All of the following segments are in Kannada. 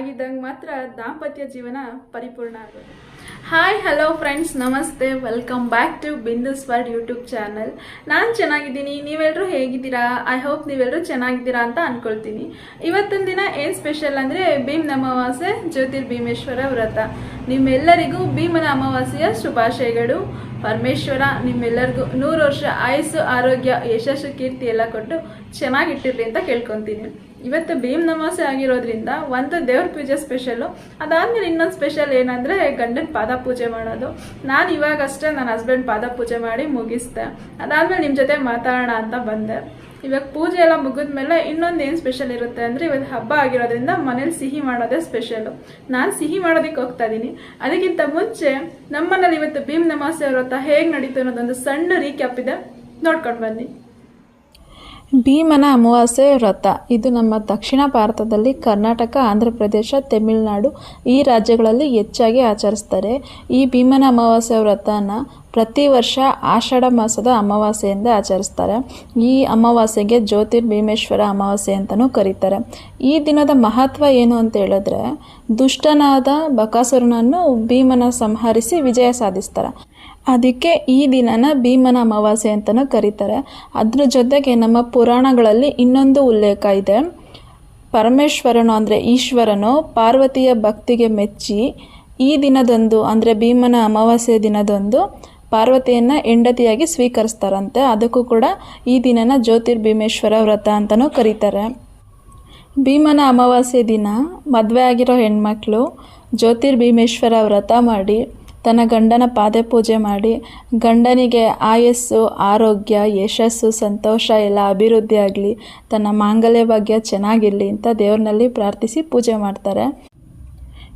ಆಗಿದ್ದಂಗೆ ಮಾತ್ರ ದಾಂಪತ್ಯ ಜೀವನ ಪರಿಪೂರ್ಣ ಆಗೋದು. ಹಾಯ್ ಹಲೋ ಫ್ರೆಂಡ್ಸ್, ನಮಸ್ತೆ. Welcome back to Bindu's world YouTube channel. ನಾನು ಚೆನ್ನಾಗಿದ್ದೀನಿ, ನೀವೆಲ್ಲರೂ ಹೇಗಿದ್ದೀರಾ? ಐ ಹೋಪ್ ನೀವೆಲ್ಲರೂ ಚೆನ್ನಾಗಿದ್ದೀರಾ ಅಂತ ಅಂದ್ಕೊಳ್ತೀನಿ. ಇವತ್ತಿನ ದಿನ ಏನು ಸ್ಪೆಷಲ್ ಅಂದರೆ ಭೀಮ್ ಅಮಾವಾಸ್ಯೆ, ಜ್ಯೋತಿರ್ಭೀಮೇಶ್ವರ ವ್ರತ. ನಿಮ್ಮೆಲ್ಲರಿಗೂ ಭೀಮನ ಅಮಾವಾಸ್ಯೆಯ ಶುಭಾಶಯಗಳು. ಪರಮೇಶ್ವರ ನಿಮ್ಮೆಲ್ಲರಿಗೂ 100 ವರ್ಷ ಆಯುಸ್ಸು, ಆರೋಗ್ಯ, ಯಶಸ್ಸು, ಕೀರ್ತಿ ಎಲ್ಲ ಕೊಟ್ಟು ಚೆನ್ನಾಗಿಟ್ಟಿರ್ಲಿ ಅಂತ ಕೇಳ್ಕೊತೀನಿ. ಇವತ್ತು ಭೀಮ್ ಅಮಾವಾಸ್ಯೆ ಆಗಿರೋದ್ರಿಂದ ಒಂದು ದೇವ್ರ ಪೂಜೆ ಸ್ಪೆಷಲು. ಅದಾದಮೇಲೆ ಇನ್ನೊಂದು ಸ್ಪೆಷಲ್ ಏನಂದರೆ ಗಂಡನ ಪಾದ ಪೂಜೆ ಮಾಡೋದು. ನಾನು ಇವಾಗಷ್ಟೇ ನನ್ನ ಹಸ್ಬೆಂಡ್ ಪಾದ ಪೂಜೆ ಮಾಡಿ ಮುಗಿಸ್ದೆ. ಅದಾದಮೇಲೆ ನಿಮ್ಮ ಜೊತೆ ಮಾತಾಡೋಣ ಅಂತ ಬಂದೆ. ಇವಾಗ ಪೂಜೆ ಎಲ್ಲ ಮುಗಿದ್ಮೇಲೆ ಇನ್ನೊಂದು ಏನು ಸ್ಪೆಷಲ್ ಇರುತ್ತೆ ಅಂದರೆ ಇವತ್ತು ಹಬ್ಬ ಆಗಿರೋದ್ರಿಂದ ಮನೇಲಿ ಸಿಹಿ ಮಾಡೋದೇ ಸ್ಪೆಷಲು. ನಾನು ಸಿಹಿ ಮಾಡೋದಕ್ಕೆ ಹೋಗ್ತಾ ಇದ್ದೀನಿ. ಅದಕ್ಕಿಂತ ಮುಂಚೆ ನಮ್ಮನೇಲಿ ಇವತ್ತು ಭೀಮ್ ಅಮಾವಾಸ್ಯೆ ವ್ರತ ಹೇಗೆ ನಡೀತು ಅನ್ನೋದೊಂದು ಸಣ್ಣ ರೀಕ್ಯಾಪ್ ಇದೆ, ನೋಡ್ಕೊಂಡು ಬನ್ನಿ. ಭೀಮನ ಅಮಾವಾಸ್ಯೆ ವ್ರತ ಇದು ನಮ್ಮ ದಕ್ಷಿಣ ಭಾರತದಲ್ಲಿ ಕರ್ನಾಟಕ, ಆಂಧ್ರ ಪ್ರದೇಶ, ತಮಿಳುನಾಡು ಈ ರಾಜ್ಯಗಳಲ್ಲಿ ಹೆಚ್ಚಾಗಿ ಆಚರಿಸ್ತಾರೆ. ಈ ಭೀಮನ ಅಮಾವಾಸ್ಯೆ ವ್ರತನ ಪ್ರತಿ ವರ್ಷ ಆಷಾಢ ಮಾಸದ ಅಮಾವಾಸ್ಯೆಯಿಂದ ಆಚರಿಸ್ತಾರೆ. ಈ ಅಮಾವಾಸ್ಯೆಗೆ ಜ್ಯೋತಿರ್ಭೀಮೇಶ್ವರ ಅಮಾವಾಸ್ಯೆ ಅಂತಲೂ ಕರೀತಾರೆ. ಈ ದಿನದ ಮಹತ್ವ ಏನು ಅಂತ ಹೇಳಿದ್ರೆ, ದುಷ್ಟನಾದ ಬಕಾಸುರನನ್ನು ಭೀಮನ ಸಂಹರಿಸಿ ವಿಜಯ ಸಾಧಿಸ್ತಾರೆ. ಅದಕ್ಕೆ ಈ ದಿನನ ಭೀಮನ ಅಮಾವಾಸ್ಯೆ ಅಂತಲೂ ಕರೀತಾರೆ. ಅದ್ರ ಜೊತೆಗೆ ನಮ್ಮ ಪುರಾಣಗಳಲ್ಲಿ ಇನ್ನೊಂದು ಉಲ್ಲೇಖ ಇದೆ. ಪರಮೇಶ್ವರನು ಅಂದರೆ ಈಶ್ವರನು ಪಾರ್ವತಿಯ ಭಕ್ತಿಗೆ ಮೆಚ್ಚಿ ಈ ದಿನದಂದು ಅಂದರೆ ಭೀಮನ ಅಮಾವಾಸ್ಯೆ ದಿನದಂದು ಪಾರ್ವತಿಯನ್ನು ಹೆಂಡತಿಯಾಗಿ ಸ್ವೀಕರಿಸ್ತಾರಂತೆ. ಅದಕ್ಕೂ ಕೂಡ ಈ ದಿನನ ಜ್ಯೋತಿರ್ಭೀಮೇಶ್ವರ ವ್ರತ ಅಂತಲೂ ಕರೀತಾರೆ. ಭೀಮನ ಅಮಾವಾಸ್ಯೆ ದಿನ ಮದುವೆ ಆಗಿರೋ ಹೆಣ್ಮಕ್ಳು ಜ್ಯೋತಿರ್ಭೀಮೇಶ್ವರ ವ್ರತ ಮಾಡಿ ತನ್ನ ಗಂಡನ ಪಾದ ಪೂಜೆ ಮಾಡಿ ಗಂಡನಿಗೆ ಆಯಸ್ಸು, ಆರೋಗ್ಯ, ಯಶಸ್ಸು, ಸಂತೋಷ ಎಲ್ಲ ಅಭಿವೃದ್ಧಿ ಆಗಲಿ, ತನ್ನ ಮಾಂಗಲ್ಯ ಭಾಗ್ಯ ಚೆನ್ನಾಗಿರಲಿ ಅಂತ ದೇವ್ರನಲ್ಲಿ ಪ್ರಾರ್ಥಿಸಿ ಪೂಜೆ ಮಾಡ್ತಾರೆ.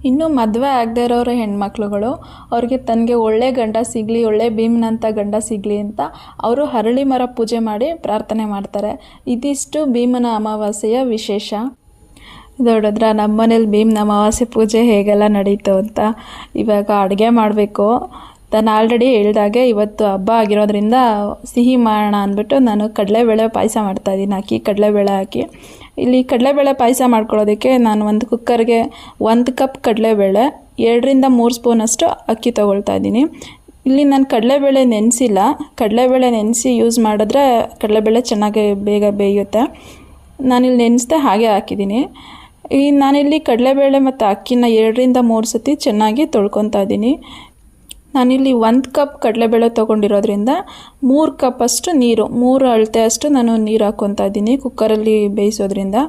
ಇನ್ನು ಮದುವೆ ಆಗದೆ ಇರೋರ ಹೆಣ್ಮಕ್ಳುಗಳು ಅವ್ರಿಗೆ ತನಗೆ ಒಳ್ಳೆ ಗಂಡ ಸಿಗಲಿ, ಒಳ್ಳೆ ಭೀಮ್ನಂಥ ಗಂಡ ಸಿಗಲಿ ಅಂತ ಅವರು ಹರಳಿ ಮರ ಪೂಜೆ ಮಾಡಿ ಪ್ರಾರ್ಥನೆ ಮಾಡ್ತಾರೆ. ಇದಿಷ್ಟು ಭೀಮನ ಅಮಾವಾಸ್ಯೆಯ ವಿಶೇಷ. ನೋಡಿದ್ರ ನಮ್ಮ ಮನೇಲಿ ಭೀಮನ ಅಮಾವಾಸ್ಯೆ ಪೂಜೆ ಹೇಗೆಲ್ಲ ನಡೀತು ಅಂತ. ಇವಾಗ ಅಡುಗೆ ಮಾಡಬೇಕು. ನಾನು ಆಲ್ರೆಡಿ ಹೇಳ್ದಾಗೆ ಇವತ್ತು ಹಬ್ಬ ಆಗಿರೋದ್ರಿಂದ ಸಿಹಿ ಮಾಡೋಣ ಅಂದ್ಬಿಟ್ಟು ನಾನು ಕಡಲೆಬೇಳೆ ಪಾಯಸ ಮಾಡ್ತಾಯಿದ್ದೀನಿ. ಕಡಲೆಬೇಳೆ ಹಾಕಿ ಇಲ್ಲಿ ಕಡಲೆಬೇಳೆ ಪಾಯಸ ಮಾಡ್ಕೊಳ್ಳೋದಕ್ಕೆ ನಾನು ಒಂದು ಕುಕ್ಕರ್ಗೆ 1 ಕಪ್ ಕಡಲೆಬೇಳೆ, 2ರಿಂದ 3 ಸ್ಪೂನಷ್ಟು ಅಕ್ಕಿ ತೊಗೊಳ್ತಾ ಇದ್ದೀನಿ. ಇಲ್ಲಿ ನಾನು ಕಡಲೆಬೇಳೆ ನೆನೆಸಿಲ್ಲ. ಕಡಲೆಬೇಳೆ ನೆನೆಸಿ ಯೂಸ್ ಮಾಡಿದ್ರೆ ಕಡಲೆಬೇಳೆ ಚೆನ್ನಾಗಿ ಬೇಗ ಬೇಯುತ್ತೆ. ನಾನಿಲ್ಲಿ ನೆನೆಸ್ದೆ ಹಾಗೆ ಹಾಕಿದ್ದೀನಿ. ನಾನಿಲ್ಲಿ ಕಡಲೆಬೇಳೆ ಮತ್ತು ಅಕ್ಕಿನ 2ರಿಂದ 3 ಸತಿ ಚೆನ್ನಾಗಿ ತೊಳ್ಕೊತಾ ಇದ್ದೀನಿ. ನಾನಿಲ್ಲಿ 1 ಕಪ್ ಕಡಲೆಬೇಳೆ ತೊಗೊಂಡಿರೋದ್ರಿಂದ 3 ಕಪ್ಪಷ್ಟು ನೀರು, 3 ಅಳತೆ ಅಷ್ಟು ನಾನು ನೀರು ಹಾಕ್ಕೊತಾ ಇದ್ದೀನಿ. ಕುಕ್ಕರಲ್ಲಿ ಬೇಯಿಸೋದ್ರಿಂದ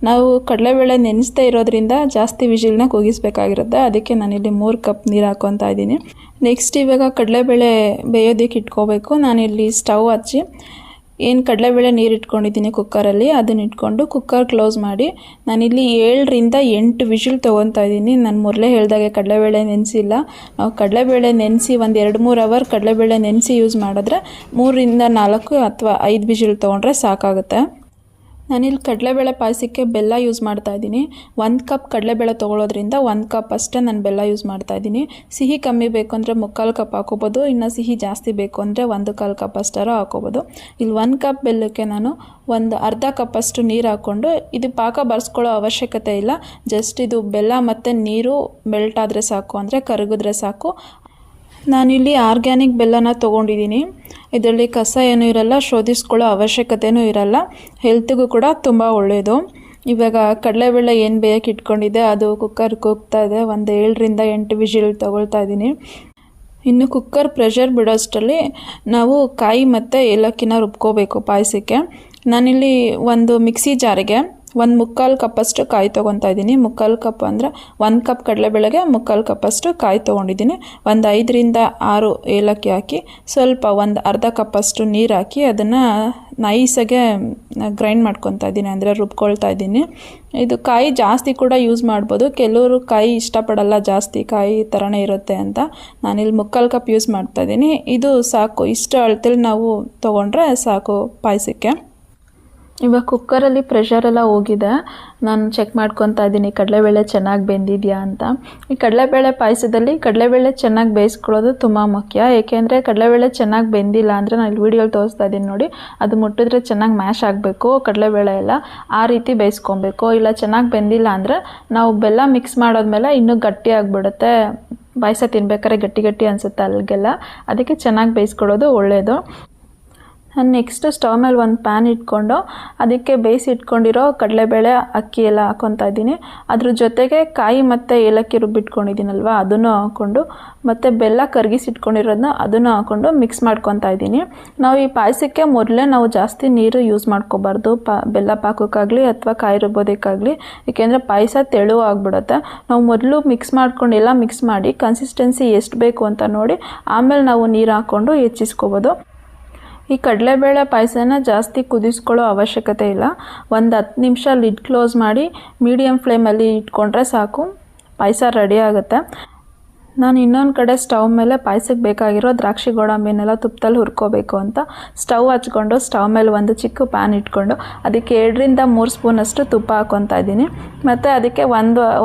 ನಾವು ಕಡಲೆಬೇಳೆ ನೆನೆಸ್ದೇ ಇರೋದ್ರಿಂದ ಜಾಸ್ತಿ ವಿಜಿಲ್ನ ಕೂಗಿಸ್ಬೇಕಾಗಿರುತ್ತೆ. ಅದಕ್ಕೆ ನಾನಿಲ್ಲಿ 3 ಕಪ್ ನೀರು ಹಾಕ್ಕೊತಾ ಇದ್ದೀನಿ. ನೆಕ್ಸ್ಟ್ ಇವಾಗ ಕಡಲೆಬೇಳೆ ಬೇಯೋದಕ್ಕೆ ಇಟ್ಕೋಬೇಕು. ನಾನಿಲ್ಲಿ ಸ್ಟವ್ ಹಚ್ಚಿ ಏನು ಕಡಲೆಬೇಳೆ ನೀರು ಇಟ್ಕೊಂಡಿದ್ದೀನಿ ಕುಕ್ಕರಲ್ಲಿ, ಅದನ್ನ ಇಟ್ಕೊಂಡು ಕುಕ್ಕರ್ ಕ್ಲೋಸ್ ಮಾಡಿ ನಾನಿಲ್ಲಿ 7ರಿಂದ 8 ವಿಜಿಲ್ ತೊಗೊತಾ ಇದ್ದೀನಿ. ನಾನು ಮೊದಲೇ ಹೇಳಿದಾಗೆ ಕಡಲೆಬೇಳೆ ನೆನೆಸಿಲ್ಲ. ನಾವು ಕಡಲೆಬೇಳೆ ನೆನೆಸಿ ಒಂದು 2-3 ಅವರ್ ಕಡಲೆಬೇಳೆ ನೆನೆಸಿ ಯೂಸ್ ಮಾಡಿದ್ರೆ 3ರಿಂದ 4 ಅಥವಾ 5 ವಿಜಿಲ್ ತೊಗೊಂಡ್ರೆ ಸಾಕಾಗುತ್ತೆ. ನಾನಿಲ್ಲಿ ಕಡಲೆಬೇಳೆ ಪಾಯಸಕ್ಕೆ ಬೆಲ್ಲ ಯೂಸ್ ಮಾಡ್ತಾಯಿದ್ದೀನಿ. 1 ಕಪ್ ಕಡಲೆಬೇಳೆ ತೊಗೊಳೋದ್ರಿಂದ 1 ಕಪ್ ಅಷ್ಟೇ ನಾನು ಬೆಲ್ಲ ಯೂಸ್ ಮಾಡ್ತಾಯಿದ್ದೀನಿ. ಸಿಹಿ ಕಮ್ಮಿ ಬೇಕು ಅಂದರೆ 3/4 ಕಪ್ ಹಾಕೋಬೋದು. ಇನ್ನು ಸಿಹಿ ಜಾಸ್ತಿ ಬೇಕು ಅಂದರೆ 1/4 ಕಪ್ ಅಷ್ಟಾರು ಹಾಕೋಬೋದು. ಇಲ್ಲಿ 1 ಕಪ್ ಬೆಲ್ಲಕ್ಕೆ ನಾನು ಒಂದು ಅರ್ಧ ಕಪ್ಪಷ್ಟು ನೀರು ಹಾಕ್ಕೊಂಡು, ಇದು ಪಾಕ ಬರ್ಸ್ಕೊಳ್ಳೋ ಅವಶ್ಯಕತೆ ಇಲ್ಲ. ಜಸ್ಟ್ ಇದು ಬೆಲ್ಲ ಮತ್ತು ನೀರು ಮೆಲ್ಟ್ ಆದರೆ ಸಾಕು, ಅಂದರೆ ಕರಗಿದ್ರೆ ಸಾಕು. ನಾನಿಲ್ಲಿ ಆರ್ಗ್ಯಾನಿಕ್ ಬೆಲ್ಲನ ತೊಗೊಂಡಿದ್ದೀನಿ. ಇದರಲ್ಲಿ ಕಸ ಏನೂ ಇರಲ್ಲ, ಶೋಧಿಸ್ಕೊಳ್ಳೋ ಅವಶ್ಯಕತೆಯೂ ಇರಲ್ಲ. ಹೆಲ್ತಿಗೂ ಕೂಡ ತುಂಬ ಒಳ್ಳೆಯದು. ಇವಾಗ ಕಡಲೆಬೇಳೆ ಏನು ಬೇಯಕ್ಕೆ ಇಟ್ಕೊಂಡಿದ್ದೆ ಅದು ಕುಕ್ಕರ್ ಕೂಗ್ತಾ ಇದೆ. ಒಂದು 7ರಿಂದ 8 ವಿಜಿಲ್ ತೊಗೊಳ್ತಾ ಇದ್ದೀನಿ. ಇನ್ನು ಕುಕ್ಕರ್ ಪ್ರೆಷರ್ ಬಿಡೋಷ್ಟರಲ್ಲಿ ನಾವು ಕಾಯಿ ಮತ್ತು ಏಲಕ್ಕಿನ ರುಬ್ಕೋಬೇಕು ಪಾಯಸಕ್ಕೆ. ನಾನಿಲ್ಲಿ ಒಂದು ಮಿಕ್ಸಿ ಜಾರಿಗೆ 1/4 ಕಪ್ಪಷ್ಟು ಕಾಯಿ ತೊಗೊತಾ ಇದ್ದೀನಿ. 1/4 ಕಪ್ ಅಂದರೆ 1 ಕಪ್ ಕಡಲೆಬೇಳೆಗೆ 1/4 ಕಪ್ಪಷ್ಟು ಕಾಯಿ ತೊಗೊಂಡಿದ್ದೀನಿ. ಒಂದು 5ರಿಂದ 6 ಏಲಕ್ಕಿ ಹಾಕಿ ಸ್ವಲ್ಪ ಒಂದು ಅರ್ಧ ಕಪ್ಪಷ್ಟು ನೀರು ಹಾಕಿ ಅದನ್ನು ನೈಸಾಗೆ ಗ್ರೈಂಡ್ ಮಾಡ್ಕೊತಾ ಇದ್ದೀನಿ, ಅಂದರೆ ರುಬ್ಕೊಳ್ತಾ ಇದ್ದೀನಿ. ಇದು ಕಾಯಿ ಜಾಸ್ತಿ ಕೂಡ ಯೂಸ್ ಮಾಡ್ಬೋದು. ಕೆಲವರು ಕಾಯಿ ಇಷ್ಟಪಡಲ್ಲ, ಜಾಸ್ತಿ ಕಾಯಿ ಥರನೇ ಇರುತ್ತೆ ಅಂತ. ನಾನಿಲ್ಲಿ 1/4 ಕಪ್ ಯೂಸ್ ಮಾಡ್ತಾಯಿದ್ದೀನಿ. ಇದು ಸಾಕು, ಇಷ್ಟು ಅಳತೆಲಿ ನಾವು ತೊಗೊಂಡ್ರೆ ಸಾಕು ಪಾಯಸಕ್ಕೆ. ಇವಾಗ ಕುಕ್ಕರಲ್ಲಿ ಪ್ರೆಷರೆಲ್ಲ ಹೋಗಿದೆ. ನಾನು ಚೆಕ್ ಮಾಡ್ಕೊತಾ ಇದ್ದೀನಿ ಕಡಲೆಬೇಳೆ ಚೆನ್ನಾಗಿ ಬೆಂದಿದೆಯಾ ಅಂತ. ಈ ಕಡಲೆಬೇಳೆ ಪಾಯಸದಲ್ಲಿ ಕಡಲೆಬೇಳೆ ಚೆನ್ನಾಗಿ ಬೇಯಿಸ್ಕೊಳ್ಳೋದು ತುಂಬ ಮುಖ್ಯ. ಏಕೆಂದರೆ ಕಡಲೆಬೇಳೆ ಚೆನ್ನಾಗಿ ಬೆಂದಿಲ್ಲ ಅಂದರೆ ನಾನು ಇಲ್ಲಿ ವೀಡಿಯೋಲಿ ತೋರಿಸ್ತಾ ಇದ್ದೀನಿ ನೋಡಿ, ಅದು ಮುಟ್ಟಿದ್ರೆ ಚೆನ್ನಾಗಿ ಮ್ಯಾಶ್ ಆಗಬೇಕು ಕಡಲೆಬೇಳೆ ಎಲ್ಲ, ಆ ರೀತಿ ಬೇಯಿಸ್ಕೊಬೇಕು. ಇಲ್ಲ ಚೆನ್ನಾಗಿ ಬೆಂದಿಲ್ಲ ಅಂದರೆ ನಾವು ಬೆಲ್ಲ ಮಿಕ್ಸ್ ಮಾಡೋದ್ಮೇಲೆ ಇನ್ನೂ ಗಟ್ಟಿ ಆಗಿಬಿಡುತ್ತೆ, ಪಾಯಸ ತಿನ್ಬೇಕಾದ್ರೆ ಗಟ್ಟಿ ಗಟ್ಟಿ ಅನಿಸುತ್ತೆ ಅಲ್ಲಿಗೆಲ್ಲ. ಅದಕ್ಕೆ ಚೆನ್ನಾಗಿ ಬೇಯಿಸ್ಕೊಳ್ಳೋದು ಒಳ್ಳೆಯದು. ನಾನು ನೆಕ್ಸ್ಟ್ ಸ್ಟವ್ ಮೇಲೆ ಒಂದು ಪ್ಯಾನ್ ಇಟ್ಕೊಂಡು ಅದಕ್ಕೆ ಬೇಯಿಸಿ ಇಟ್ಕೊಂಡಿರೋ ಕಡಲೆಬೇಳೆ ಅಕ್ಕಿ ಎಲ್ಲ ಹಾಕ್ಕೊತಾ ಇದ್ದೀನಿ. ಅದ್ರ ಜೊತೆಗೆ ಕಾಯಿ ಮತ್ತು ಏಲಕ್ಕಿ ರುಬ್ಬಿಟ್ಕೊಂಡಿದ್ದೀನಲ್ವ ಅದನ್ನು ಹಾಕ್ಕೊಂಡು, ಮತ್ತು ಬೆಲ್ಲ ಕರಗಿಸಿ ಇಟ್ಕೊಂಡಿರೋದನ್ನ ಅದನ್ನು ಹಾಕ್ಕೊಂಡು ಮಿಕ್ಸ್ ಮಾಡ್ಕೊತಾ ಇದ್ದೀನಿ. ನಾವು ಈ ಪಾಯಸಕ್ಕೆ ಮೊದಲೇ ನಾವು ಜಾಸ್ತಿ ನೀರು ಯೂಸ್ ಮಾಡ್ಕೋಬಾರ್ದು, ಬೆಲ್ಲ ಪಾಕಕ್ಕಾಗಲಿ ಅಥವಾ ಕಾಯಿ ರುಬ್ಬೋದಕ್ಕಾಗಲಿ, ಏಕೆಂದರೆ ಪಾಯಸ ತೆಳು ಆಗಿಬಿಡುತ್ತೆ. ನಾವು ಮೊದಲು ಮಿಕ್ಸ್ ಮಾಡ್ಕೊಂಡು ಎಲ್ಲ ಮಿಕ್ಸ್ ಮಾಡಿ ಕನ್ಸಿಸ್ಟೆನ್ಸಿ ಎಷ್ಟು ಬೇಕು ಅಂತ ನೋಡಿ ಆಮೇಲೆ ನಾವು ನೀರು ಹಾಕ್ಕೊಂಡು ಹೆಚ್ಚಿಸ್ಕೋಬೋದು. ಈ ಕಡಲೆಬೇಳೆ ಪಾಯಸನ ಜಾಸ್ತಿ ಕುದಿಸ್ಕೊಳ್ಳೋ ಅವಶ್ಯಕತೆ ಇಲ್ಲ. ಒಂದು 10 ನಿಮಿಷ ಲಿಡ್ ಕ್ಲೋಸ್ ಮಾಡಿ ಮೀಡಿಯಮ್ ಫ್ಲೇಮಲ್ಲಿ ಇಟ್ಕೊಂಡ್ರೆ ಸಾಕು, ಪಾಯಸ ರೆಡಿ ಆಗುತ್ತೆ. ನಾನು ಇನ್ನೊಂದು ಕಡೆ ಸ್ಟವ್ ಮೇಲೆ ಪಾಯಸಕ್ಕೆ ಬೇಕಾಗಿರೋ ದ್ರಾಕ್ಷಿ ಗೋಡಂಬಿನೆಲ್ಲ ತುಪ್ಪದಲ್ಲಿ ಹುರ್ಕೋಬೇಕು ಅಂತ ಸ್ಟವ್ ಹಚ್ಕೊಂಡು ಸ್ಟವ್ ಮೇಲೆ ಒಂದು ಚಿಕ್ಕ ಪ್ಯಾನ್ ಇಟ್ಕೊಂಡು ಅದಕ್ಕೆ 2-3 ಸ್ಪೂನಷ್ಟು ತುಪ್ಪ ಹಾಕ್ಕೊತಾ ಇದ್ದೀನಿ. ಮತ್ತು ಅದಕ್ಕೆ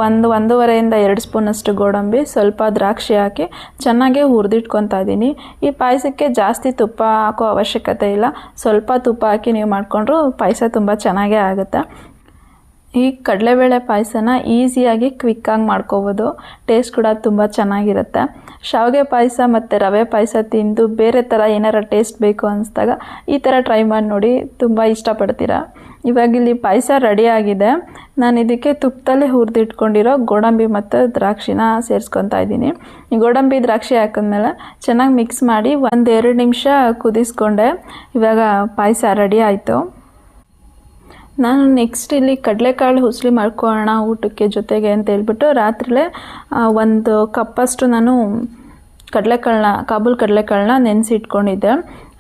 ಒಂದೂವರೆಯಿಂದ 2 ಸ್ಪೂನಷ್ಟು ಗೋಡಂಬಿ, ಸ್ವಲ್ಪ ದ್ರಾಕ್ಷಿ ಹಾಕಿ ಚೆನ್ನಾಗೇ ಹುರಿದಿಟ್ಕೊತಾ ಇದ್ದೀನಿ. ಈ ಪಾಯಸಕ್ಕೆ ಜಾಸ್ತಿ ತುಪ್ಪ ಹಾಕೋ ಅವಶ್ಯಕತೆ ಇಲ್ಲ, ಸ್ವಲ್ಪ ತುಪ್ಪ ಹಾಕಿ ನೀವು ಮಾಡಿಕೊಂಡ್ರು ಪಾಯಸ ತುಂಬ ಚೆನ್ನಾಗೇ ಆಗುತ್ತೆ. ಈ ಕಡಲೆಬೇಳೆ ಪಾಯಸನ ಈಸಿಯಾಗಿ ಕ್ವಿಕ್ಕಾಗಿ ಮಾಡ್ಕೋಬೋದು, ಟೇಸ್ಟ್ ಕೂಡ ತುಂಬ ಚೆನ್ನಾಗಿರುತ್ತೆ. ಶಾವಿಗೆ ಪಾಯಸ ಮತ್ತು ರವೆ ಪಾಯಸ ತಿಂದು ಬೇರೆ ಥರ ಏನಾರ ಟೇಸ್ಟ್ ಬೇಕು ಅನಿಸ್ದಾಗ ಈ ಥರ ಟ್ರೈ ಮಾಡಿ ನೋಡಿ, ತುಂಬ ಇಷ್ಟಪಡ್ತೀರಾ. ಇವಾಗ ಇಲ್ಲಿ ಪಾಯಸ ರೆಡಿಯಾಗಿದೆ. ನಾನು ಇದಕ್ಕೆ ತುಪ್ಪದಲ್ಲೇ ಹುರಿದಿಟ್ಕೊಂಡಿರೋ ಗೋಡಂಬಿ ಮತ್ತು ದ್ರಾಕ್ಷಿನ ಸೇರಿಸ್ಕೊತಾ ಇದ್ದೀನಿ. ಈ ಗೋಡಂಬಿ ದ್ರಾಕ್ಷಿ ಹಾಕಿದ್ಮೇಲೆ ಚೆನ್ನಾಗಿ ಮಿಕ್ಸ್ ಮಾಡಿ 1-2 ನಿಮಿಷ ಕುದಿಸ್ಕೊಂಡೆ. ಇವಾಗ ಪಾಯಸ ರೆಡಿ ಆಯಿತು. ನಾನು ನೆಕ್ಸ್ಟ್ ಇಲ್ಲಿ ಕಡಲೆಕಾಳು ಹುಸ್ಲಿ ಮಾಡ್ಕೊಳ್ಳೋಣ ಊಟಕ್ಕೆ ಜೊತೆಗೆ ಅಂತ ಹೇಳ್ಬಿಟ್ಟು ರಾತ್ರಿಲೇ 1 ಕಪ್ಪಷ್ಟು ನಾನು ಕಾಬೂಲ್ ಕಡಲೆಕಾಳನ್ನ ನೆನೆಸಿಟ್ಕೊಂಡಿದ್ದೆ.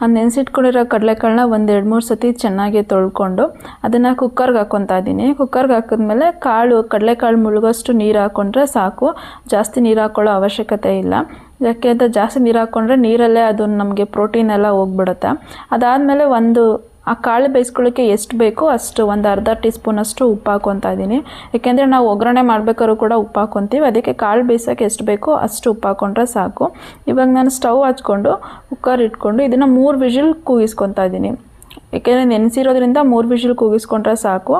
ಆ ನೆನೆಸಿಟ್ಕೊಂಡಿರೋ ಕಡಲೆಕಾಳನ್ನ 1-2-3 ಸತಿ ಚೆನ್ನಾಗಿ ತೊಳ್ಕೊಂಡು ಅದನ್ನು ಕುಕ್ಕರ್ಗೆ ಹಾಕ್ಕೊತಾ ಇದ್ದೀನಿ. ಕುಕ್ಕರ್ಗೆ ಹಾಕಿದ್ಮೇಲೆ ಕಡಲೆಕಾಳು ಮುಳುಗೋಷ್ಟು ನೀರು ಹಾಕ್ಕೊಂಡ್ರೆ ಸಾಕು, ಜಾಸ್ತಿ ನೀರು ಹಾಕ್ಕೊಳ್ಳೋ ಅವಶ್ಯಕತೆ ಇಲ್ಲ. ಯಾಕೆ ಅಂತ ಜಾಸ್ತಿ ನೀರು ಹಾಕ್ಕೊಂಡ್ರೆ ನೀರಲ್ಲೇ ಅದು ನಮಗೆ ಪ್ರೋಟೀನ್ ಎಲ್ಲ ಹೋಗ್ಬಿಡುತ್ತೆ. ಅದಾದಮೇಲೆ ಆ ಕಾಳು ಬೇಯಿಸ್ಕೊಳ್ಳೋಕ್ಕೆ ಎಷ್ಟು ಬೇಕೋ ಅಷ್ಟು, ಒಂದು ಅರ್ಧ ಟೀ ಸ್ಪೂನಷ್ಟು ಉಪ್ಪು ಹಾಕ್ಕೊತಾ ಇದ್ದೀನಿ. ಏಕೆಂದರೆ ನಾವು ಒಗ್ಗರಣೆ ಮಾಡ್ಬೇಕಾದ್ರೂ ಕೂಡ ಉಪ್ಪು ಹಾಕ್ಕೊತೀವಿ, ಅದಕ್ಕೆ ಕಾಳು ಬೇಯಿಸೋಕ್ಕೆ ಎಷ್ಟು ಬೇಕೋ ಅಷ್ಟು ಉಪ್ಪು ಹಾಕ್ಕೊಂಡ್ರೆ ಸಾಕು. ಇವಾಗ ನಾನು ಸ್ಟವ್ ಹಚ್ಕೊಂಡು ಕುಕ್ಕರ್ ಇಟ್ಕೊಂಡು ಇದನ್ನು 3 ವಿಷಿಲ್ ಕೂಗಿಸ್ಕೊತಾ ಇದ್ದೀನಿ. ಏಕೆಂದರೆ ನೆನೆಸಿರೋದ್ರಿಂದ 3 ವಿಷಿಲ್ ಕೂಗಿಸ್ಕೊಂಡ್ರೆ ಸಾಕು.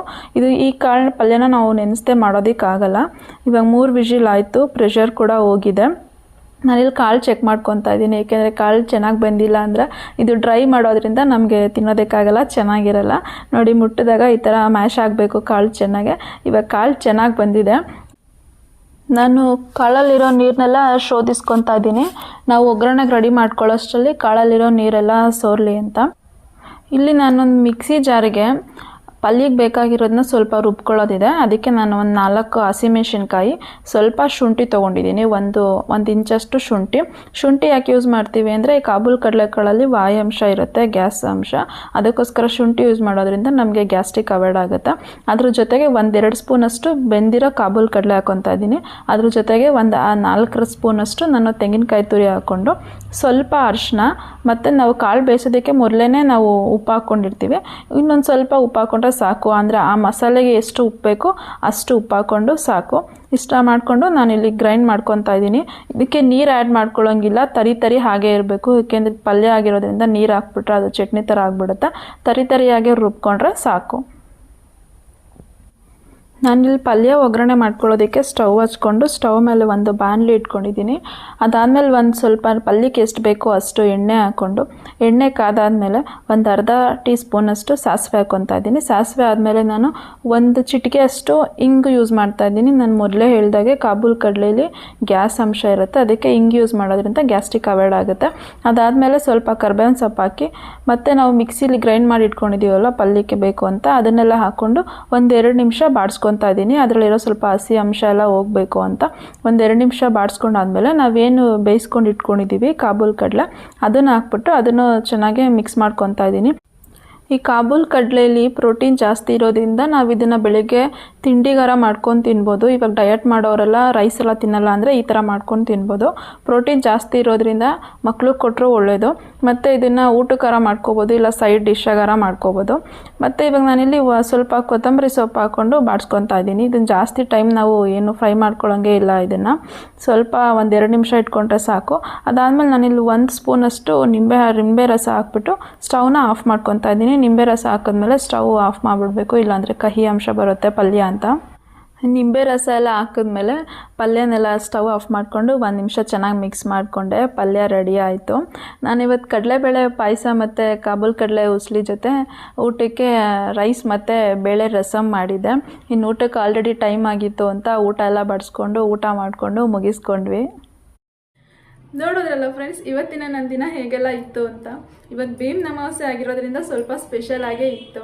ಈ ಕಾಳಿನ ಪಲ್ಯನ ನಾವು ನೆನೆಸದೆ ಮಾಡೋದಕ್ಕಾಗಲ್ಲ. ಇವಾಗ 3 ವಿಷಿಲ್ ಆಯಿತು, ಪ್ರೆಷರ್ ಕೂಡ ಹೋಗಿದೆ. ನಾನಿಲ್ಲಿ ಕಾಳು ಚೆಕ್ ಮಾಡ್ಕೊತಾ ಇದ್ದೀನಿ, ಏಕೆಂದರೆ ಕಾಳು ಚೆನ್ನಾಗಿ ಬಂದಿಲ್ಲ ಅಂದರೆ ಇದು ಡ್ರೈ ಮಾಡೋದ್ರಿಂದ ನಮಗೆ ತಿನ್ನೋದಕ್ಕಾಗಲ್ಲ, ಚೆನ್ನಾಗಿರಲ್ಲ. ನೋಡಿ ಮುಟ್ಟಿದಾಗ ಈ ಥರ ಮ್ಯಾಶ್ ಆಗಬೇಕು ಕಾಳು ಚೆನ್ನಾಗೆ. ಇವಾಗ ಕಾಳು ಚೆನ್ನಾಗಿ ಬಂದಿದೆ. ನಾನು ಕಾಳಲ್ಲಿರೋ ನೀರನ್ನೆಲ್ಲ ಶೋಧಿಸ್ಕೊತಾ ಇದ್ದೀನಿ. ನಾವು ಒಗ್ಗರಣೆಗೆ ರೆಡಿ ಮಾಡ್ಕೊಳ್ಳೋಷ್ಟರಲ್ಲಿ ಕಾಳಲ್ಲಿರೋ ನೀರೆಲ್ಲ ಸೋರಲಿ ಅಂತ. ಇಲ್ಲಿ ನಾನೊಂದು ಮಿಕ್ಸಿ ಜಾರಿಗೆ ಪಲ್ಯಕ್ಕೆ ಬೇಕಾಗಿರೋದನ್ನ ಸ್ವಲ್ಪ ರುಬ್ಕೊಳ್ಳೋದಿದೆ. ಅದಕ್ಕೆ ನಾನು ಒಂದು 4 ಹಸಿಮೆಣಸಿನ್ಕಾಯಿ, ಸ್ವಲ್ಪ ಶುಂಠಿ ತೊಗೊಂಡಿದ್ದೀನಿ, ಒಂದು ಇಂಚಷ್ಟು ಶುಂಠಿ ಯಾಕೆ ಯೂಸ್ ಮಾಡ್ತೀವಿ ಅಂದರೆ ಈ ಕಾಬೂಲ್ ಕಡಲೆಕಾಳಲ್ಲಿ ವಾಯು ಇರುತ್ತೆ, ಗ್ಯಾಸ್ ಅಂಶ, ಅದಕ್ಕೋಸ್ಕರ ಶುಂಠಿ ಯೂಸ್ ಮಾಡೋದ್ರಿಂದ ನಮಗೆ ಗ್ಯಾಸ್ಟ್ರಿಕ್ ಅವಾಯ್ಡ್ ಆಗುತ್ತೆ. ಅದ್ರ ಜೊತೆಗೆ 1-2 ಸ್ಪೂನಷ್ಟು ಬೆಂದಿರೋ ಕಾಬೂಲ್ ಕಡಲೆ ಹಾಕ್ಕೊತಾ ಇದ್ದೀನಿ. ಅದ್ರ ಜೊತೆಗೆ 4 ಸ್ಪೂನಷ್ಟು ನಾನು ತೆಂಗಿನಕಾಯಿ ತುರಿ ಹಾಕ್ಕೊಂಡು, ಸ್ವಲ್ಪ ಅರಿಶಿನ, ಮತ್ತು ನಾವು ಕಾಳು ಬೇಯಿಸೋದಕ್ಕೆ ಮೊದಲೇ ನಾವು ಉಪ್ಪು ಹಾಕ್ಕೊಂಡಿರ್ತೀವಿ, ಇನ್ನೊಂದು ಸ್ವಲ್ಪ ಉಪ್ಪು ಹಾಕ್ಕೊಂಡ್ರೆ ಸಾಕು. ಅಂದರೆ ಆ ಮಸಾಲೆಗೆ ಎಷ್ಟು ಉಪ್ಪು ಬೇಕೋ ಅಷ್ಟು ಉಪ್ಪು ಹಾಕ್ಕೊಂಡು ಸಾಕು. ಇಷ್ಟ ಮಾಡಿಕೊಂಡು ನಾನಿಲ್ಲಿ ಗ್ರೈಂಡ್ ಮಾಡ್ಕೊತಾ ಇದ್ದೀನಿ. ಇದಕ್ಕೆ ನೀರು ಆ್ಯಡ್ ಮಾಡ್ಕೊಳ್ಳೋಂಗಿಲ್ಲ, ತರಿ ಹಾಗೆ ಇರಬೇಕು. ಏಕೆಂದರೆ ಪಲ್ಯ ಆಗಿರೋದ್ರಿಂದ ನೀರು ಹಾಕ್ಬಿಟ್ರೆ ಅದು ಚಟ್ನಿ ಥರ ಆಗಿಬಿಡುತ್ತೆ. ತರಿಯಾಗಿ ರುಬ್ಕೊಂಡ್ರೆ ಸಾಕು. ನಾನಿಲ್ಲಿ ಪಲ್ಯ ಒಗ್ಗರಣೆ ಮಾಡ್ಕೊಳ್ಳೋದಕ್ಕೆ ಸ್ಟವ್ ಹಚ್ಕೊಂಡು ಸ್ಟವ್ ಮೇಲೆ ಒಂದು ಬಾಣಲಿ ಇಟ್ಕೊಂಡಿದ್ದೀನಿ. ಅದಾದಮೇಲೆ ಒಂದು ಸ್ವಲ್ಪ ಪಲ್ಯಕ್ಕೆ ಎಷ್ಟು ಬೇಕೋ ಅಷ್ಟು ಎಣ್ಣೆ ಹಾಕ್ಕೊಂಡು, ಎಣ್ಣೆ ಕಾದಾದಮೇಲೆ ಒಂದು ಅರ್ಧ ಟೀ ಸ್ಪೂನಷ್ಟು ಸಾಸಿವೆ ಹಾಕ್ಕೊತಾ ಇದ್ದೀನಿ. ಸಾಸಿವೆ ಆದಮೇಲೆ ನಾನು 1 ಚಿಟಿಕೆ ಅಷ್ಟು ಇಂಗು ಯೂಸ್ ಮಾಡ್ತಾ ಇದ್ದೀನಿ. ನಾನು ಮೊದಲೇ ಹೇಳಿದಾಗೆ ಕಾಬೂಲ್ ಕಡಲೆಯಲ್ಲಿ ಗ್ಯಾಸ್ ಅಂಶ ಇರುತ್ತೆ, ಅದಕ್ಕೆ ಇಂಗು ಯೂಸ್ ಮಾಡೋದ್ರಿಂದ ಗ್ಯಾಸ್ಟ್ರಿಕ್ ಅವಾಯ್ಡ್ ಆಗುತ್ತೆ. ಅದಾದಮೇಲೆ ಸ್ವಲ್ಪ ಕರ್ಬೇವಿನ ಸೊಪ್ಪು ಹಾಕಿ, ಮತ್ತು ನಾವು ಮಿಕ್ಸಿಲಿ ಗ್ರೈಂಡ್ ಮಾಡಿ ಇಟ್ಕೊಂಡಿದ್ದೀವಲ್ಲ ಪಲ್ಯಕ್ಕೆ ಬೇಕು ಅಂತ, ಅದನ್ನೆಲ್ಲ ಹಾಕ್ಕೊಂಡು 1-2 ನಿಮಿಷ ಬಾಡಿಸ್ಕೊತಾ ಇದ್ದೀನಿ. ಅದರಲ್ಲಿರೋ ಸ್ವಲ್ಪ ಹಸಿ ಅಂಶ ಎಲ್ಲ ಹೋಗಬೇಕು ಅಂತ 1-2 ನಿಮಿಷ ಬಾಡಿಸ್ಕೊಂಡಾದ್ಮೇಲೆ ನಾವೇನು ಬೇಯಿಸ್ಕೊಂಡು ಇಟ್ಕೊಂಡಿದ್ದೀವಿ ಕಾಬೂಲ್ ಕಡಲೆ ಅದನ್ನು ಹಾಕ್ಬಿಟ್ಟು ಅದನ್ನು ಚೆನ್ನಾಗಿ ಮಿಕ್ಸ್ ಮಾಡ್ಕೊತಾ ಇದ್ದೀನಿ. ಈ ಕಾಬೂಲ್ ಕಡಲೆಯಲ್ಲಿ ಪ್ರೋಟೀನ್ ಜಾಸ್ತಿ ಇರೋದ್ರಿಂದ ನಾವು ಇದನ್ನು ಬೆಳಗ್ಗೆ ತಿಂಡಿಗಾರ ಮಾಡ್ಕೊಂಡು ತಿನ್ಬೋದು. ಇವಾಗ ಡಯಟ್ ಮಾಡೋರೆಲ್ಲ ರೈಸ್ ಎಲ್ಲ ತಿನ್ನಲ್ಲ ಅಂದರೆ ಈ ಥರ ಮಾಡ್ಕೊಂಡು ತಿನ್ಬೋದು. ಪ್ರೋಟೀನ್ ಜಾಸ್ತಿ ಇರೋದ್ರಿಂದ ಮಕ್ಳಿಗೆ ಕೊಟ್ಟರು ಒಳ್ಳೆಯದು. ಮತ್ತು ಇದನ್ನು ಊಟಕ್ಕಾರ ಮಾಡ್ಕೋಬೋದು, ಇಲ್ಲ ಸೈಡ್ ಡಿಶ್ಶಾಗಾರ ಮಾಡ್ಕೋಬೋದು. ಮತ್ತು ಇವಾಗ ನಾನಿಲ್ಲಿ ಸ್ವಲ್ಪ ಕೊತ್ತಂಬರಿ ಸೊಪ್ಪು ಹಾಕ್ಕೊಂಡು ಬಾಡಿಸ್ಕೊತಾ ಇದ್ದೀನಿ. ಇದನ್ನು ಜಾಸ್ತಿ ಟೈಮ್ ನಾವು ಏನು ಫ್ರೈ ಮಾಡ್ಕೊಳ್ಳೋಂಗೆ ಇಲ್ಲ. ಇದನ್ನು ಸ್ವಲ್ಪ 1-2 ನಿಮಿಷ ಇಟ್ಕೊಂಡ್ರೆ ಸಾಕು. ಅದಾದಮೇಲೆ ನಾನಿಲ್ಲಿ 1 ಸ್ಪೂನಷ್ಟು ನಿಂಬೆ ರಸ ಹಾಕ್ಬಿಟ್ಟು ಸ್ಟವ್ನ ಆಫ್ ಮಾಡ್ಕೊತಾ ಇದ್ದೀನಿ. ನಿಂಬೆ ರಸ ಹಾಕಿದ್ಮೇಲೆ ಸ್ಟವ್ ಆಫ್ ಮಾಡಿಬಿಡ್ಬೇಕು, ಇಲ್ಲಾಂದರೆ ಕಹಿ ಅಂಶ ಬರುತ್ತೆ ಪಲ್ಯ ಅಂತ. ನಿಂಬೆ ರಸ ಎಲ್ಲ ಹಾಕಿದ್ಮೇಲೆ ಪಲ್ಯನೆಲ್ಲ ಸ್ಟವ್ ಆಫ್ ಮಾಡಿಕೊಂಡು 1 ನಿಮಿಷ ಚೆನ್ನಾಗಿ ಮಿಕ್ಸ್ ಮಾಡಿಕೊಂಡೆ. ಪಲ್ಯ ರೆಡಿ ಆಯಿತು. ನಾನಿವತ್ತು ಕಡಲೆಬೇಳೆ ಪಾಯಸ ಮತ್ತು ಕಾಬೂಲ್ ಕಡಲೆ ಉಸ್ಲಿ ಜೊತೆ ಊಟಕ್ಕೆ ರೈಸ್ ಮತ್ತು ಬೇಳೆ ರಸಮ್ ಮಾಡಿದ್ದೆ. ಇನ್ನು ಊಟಕ್ಕೆ ಆಲ್ರೆಡಿ ಟೈಮ್ ಆಗಿತ್ತು ಅಂತ ಊಟ ಎಲ್ಲ ಬಡಿಸ್ಕೊಂಡು ಊಟ ಮಾಡಿಕೊಂಡು ಮುಗಿಸ್ಕೊಂಡ್ವಿ. ನೋಡೋದ್ರಲ್ಲ ಫ್ರೆಂಡ್ಸ್, ಇವತ್ತಿನ ನನ್ನ ದಿನ ಹೇಗೆಲ್ಲ ಇತ್ತು ಅಂತ. ಇವತ್ತು ಭೀಮ್ ಅಮಾವಾಸ್ಯೆ ಆಗಿರೋದ್ರಿಂದ ಸ್ವಲ್ಪ ಸ್ಪೆಷಲ್ ಆಗೇ ಇತ್ತು.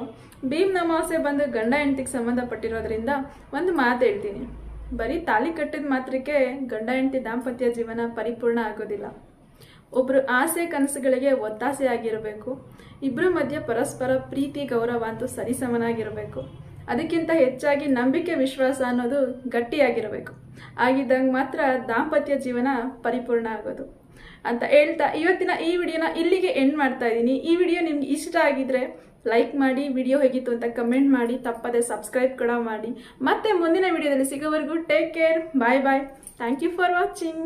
ಭೀಮ್ ಅಮಾವಾಸ್ಯೆ ಬಂದು ಗಂಡ ಹೆಂಡತಿಗೆ ಸಂಬಂಧಪಟ್ಟಿರೋದ್ರಿಂದ ಒಂದು ಮಾತು ಹೇಳ್ತೀನಿ. ಬರೀ ತಾಳಿ ಕಟ್ಟಿದ ಮಾತ್ರಕ್ಕೆ ಗಂಡ ಹೆಂಡತಿ ದಾಂಪತ್ಯ ಜೀವನ ಪರಿಪೂರ್ಣ ಆಗೋದಿಲ್ಲ. ಒಬ್ಬರು ಆಸೆ ಕನಸುಗಳಿಗೆ ಒತ್ತಾಸೆ ಆಗಿರಬೇಕು. ಇಬ್ಬರ ಮಧ್ಯೆ ಪರಸ್ಪರ ಪ್ರೀತಿ ಗೌರವ ಅಂತೂ ಸರಿಸಮನಾಗಿರಬೇಕು. ಅದಕ್ಕಿಂತ ಹೆಚ್ಚಾಗಿ ನಂಬಿಕೆ ವಿಶ್ವಾಸ ಅನ್ನೋದು ಗಟ್ಟಿಯಾಗಿರಬೇಕು. ಆಗಿದ್ದಂಗೆ ಮಾತ್ರ ದಾಂಪತ್ಯ ಜೀವನ ಪರಿಪೂರ್ಣ ಆಗೋದು ಅಂತ ಹೇಳ್ತಾ ಇವತ್ತಿನ ಈ ವಿಡಿಯೋನ ಇಲ್ಲಿಗೆ ಎಂಡ್ ಮಾಡ್ತಾ ಇದ್ದೀನಿ. ಈ ವಿಡಿಯೋ ನಿಮ್ಗೆ ಇಷ್ಟ ಆಗಿದ್ರೆ ಲೈಕ್ ಮಾಡಿ, ವಿಡಿಯೋ ಹೇಗಿತ್ತು ಅಂತ ಕಮೆಂಟ್ ಮಾಡಿ, ತಪ್ಪದೆ ಸಬ್ಸ್ಕ್ರೈಬ್ ಕೂಡ ಮಾಡಿ. ಮತ್ತೆ ಮುಂದಿನ ವಿಡಿಯೋದಲ್ಲಿ ಸಿಗೋವರೆಗೂ take care, bye bye. Thank you for watching.